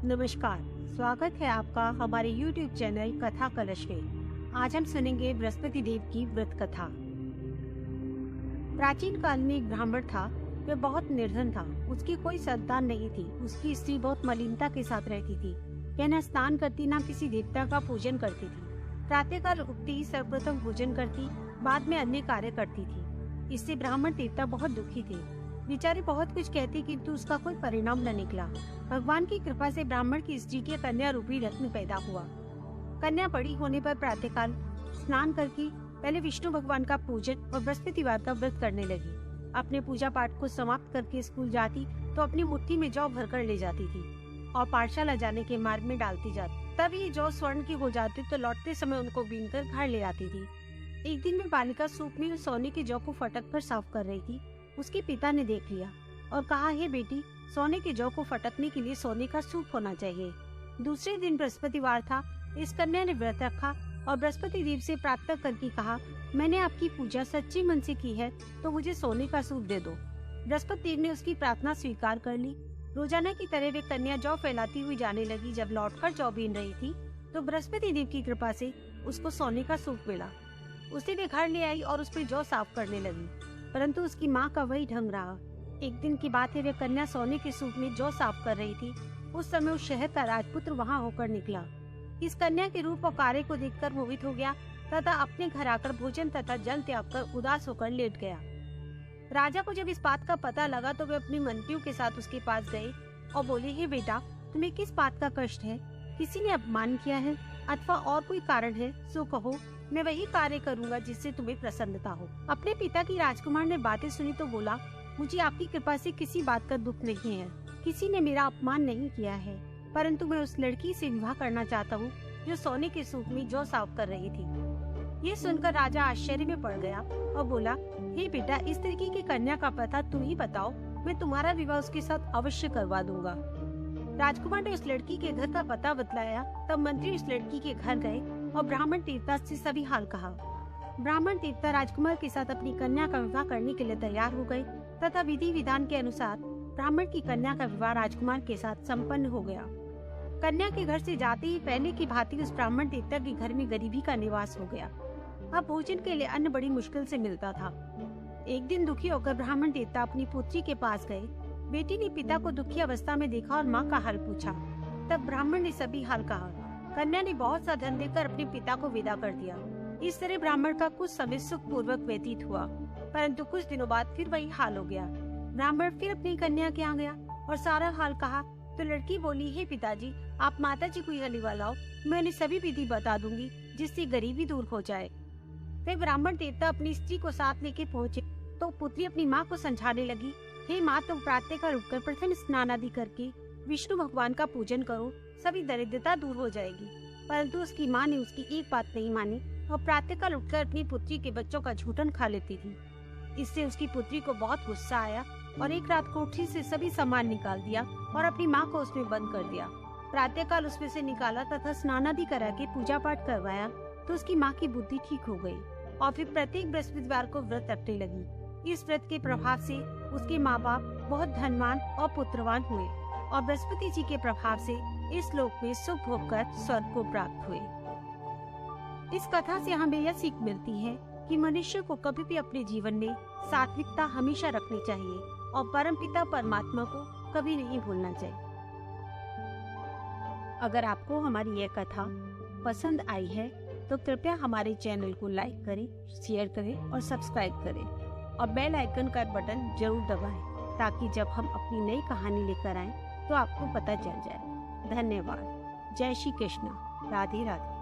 नमस्कार, स्वागत है आपका हमारे YouTube चैनल कथा कलश में। आज हम सुनेंगे बृहस्पति देव की व्रत कथा। प्राचीन काल में एक ब्राह्मण था। वह बहुत निर्धन था। उसकी कोई संतान नहीं थी। उसकी स्त्री बहुत मलिनता के साथ रहती थी। वह न स्नान करती, न किसी देवता का पूजन करती थी। प्रातःकाल उठती ही सर्वप्रथम भोजन करती, बाद में अन्य कार्य करती थी। इससे ब्राह्मण देवता बहुत दुखी थे। बेचारे बहुत कुछ कहते, किंतु उसका कोई परिणाम न निकला। भगवान की कृपा से ब्राह्मण की स्त्री के कन्या रूपी रत्न पैदा हुआ। कन्या बड़ी होने पर प्रातःकाल स्नान करके पहले विष्णु भगवान का पूजन और बृहस्पतिवार का व्रत करने लगी। अपने पूजा पाठ को समाप्त करके स्कूल जाती तो अपनी मुट्ठी में जौ भरकर ले जाती थी और पाठशाला जाने के मार्ग में डालती जाती। तब ये जौ स्वर्ण की हो जाती तो लौटते समय उनको बीनकर घर ले आती थी। एक दिन में बालिका सूप में सोने की जौ को फटक कर साफ कर रही थी। उसके पिता ने देख लिया और कहा, हे बेटी, सोने के जौ को फटकने के लिए सोने का सूप होना चाहिए। दूसरे दिन बृहस्पतिवार था। इस कन्या ने व्रत रखा और बृहस्पति देव से प्रार्थना करके कहा, मैंने आपकी पूजा सच्चे मन से की है तो मुझे सोने का सूप दे दो। बृहस्पति देव ने उसकी प्रार्थना स्वीकार कर ली। रोजाना की तरह वे कन्या जौ फैलाती हुई जाने लगी। जब लौटकर जौ बीन रही थी तो बृहस्पति देव की कृपा से उसको सोने का सूप मिला। उसे वे घर ले आई और उस पर जौ साफ करने लगी, परंतु उसकी माँ का वही ढंग रहा। एक दिन की बात है, वे कन्या सोने के सूप में जौ साफ कर रही थी। उस समय उस शहर का राजपुत्र वहाँ होकर निकला। इस कन्या के रूप और कार्य को देखकर मोहित हो गया तथा अपने घर आकर भोजन तथा जल त्याग कर उदास होकर लेट गया। राजा को जब इस बात का पता लगा तो वे अपनी मंत्रियों के साथ उसके पास गए और बोले, हे बेटा, तुम्हें किस बात का कष्ट है? किसी ने अपमान किया है अथवा और कोई कारण है? सो कहो, मैं वही कार्य करूंगा जिससे तुम्हें प्रसन्नता हो। अपने पिता की राजकुमार ने बातें सुनी तो बोला, मुझे आपकी कृपा से किसी बात का दुख नहीं है। किसी ने मेरा अपमान नहीं किया है, परंतु मैं उस लड़की से विवाह करना चाहता हूँ जो सोने के सूप में जौ साफ कर रही थी। ये सुनकर राजा आश्चर्य में पड़ गया और बोला, हे बेटा, इस तरीके की कन्या का पता तुम ही बताओ, मैं तुम्हारा विवाह उसके साथ अवश्य करवा दूंगा। राजकुमार ने उस लड़की के घर का पता बतलाया। तब मंत्री उस लड़की के घर गए और ब्राह्मण देवता से सभी हाल कहा। ब्राह्मण देवता राजकुमार के साथ अपनी कन्या का विवाह करने के लिए तैयार हो गए तथा विधि विधान के अनुसार ब्राह्मण की कन्या का विवाह राजकुमार के साथ संपन्न हो गया। कन्या के घर से जाते ही पहले की भांति उस ब्राह्मण देवता के घर में गरीबी का निवास हो गया। अब भोजन के लिए अन्न बड़ी मुश्किल से मिलता था। एक दिन दुखी होकर ब्राह्मण देवता अपनी पुत्री के पास गए। बेटी ने पिता को दुखी अवस्था में देखा और माँ का हाल पूछा। तब ब्राह्मण ने सभी हाल कहा। कन्या ने बहुत सा धन देकर अपने पिता को विदा कर दिया। इस तरह ब्राह्मण का कुछ समय सुख पूर्वक व्यतीत हुआ, परंतु कुछ दिनों बाद फिर वही हाल हो गया। ब्राह्मण फिर अपनी कन्या के यहाँ गया और सारा हाल कहा तो लड़की बोली, हे पिताजी, आप माता जी को यहाँ लिवा लाओ, मैं उन्हें सभी विधि बता दूंगी जिससे गरीबी दूर हो जाए। फिर ब्राह्मण देवता अपनी स्त्री को साथ लेके पहुँचे तो पुत्री अपनी माँ को समझाने लगी, हे माँ, तुम प्रातःकाल उठकर प्रथम स्नान आदि करके विष्णु भगवान का पूजन करो, सभी दरिद्रता दूर हो जाएगी। परंतु उसकी माँ ने उसकी एक बात नहीं मानी और प्रातःकाल उठकर अपनी पुत्री के बच्चों का झूठन खा लेती थी। इससे उसकी पुत्री को बहुत गुस्सा आया और एक रात कोठरी से सभी सामान निकाल दिया और अपनी माँ को उसमें बंद कर दिया। प्रातःकाल उसमें से निकाला तथा स्नान आदि करा के पूजा पाठ करवाया तो उसकी माँ की बुद्धि ठीक हो गई और फिर प्रत्येक बृहस्पतिवार को व्रत रखने लगी। इस व्रत के प्रभाव से उसके माँ बाप बहुत धनवान और पुत्रवान हुए और बृहस्पति जी के प्रभाव से इस लोक में सुख भोग कर स्वर्ग को प्राप्त हुए। इस कथा से हमें यह सीख मिलती है कि मनुष्य को कभी भी अपने जीवन में सात्विकता हमेशा रखनी चाहिए और परमपिता परमात्मा को कभी नहीं भूलना चाहिए। अगर आपको हमारी यह कथा पसंद आई है तो कृपया हमारे चैनल को लाइक करें, शेयर करें और सब्सक्राइब करें और बेल आइकन का बटन जरूर दबाएं ताकि जब हम अपनी नई कहानी लेकर आएं तो आपको पता चल जाए। धन्यवाद। जय श्री कृष्ण। राधे राधे।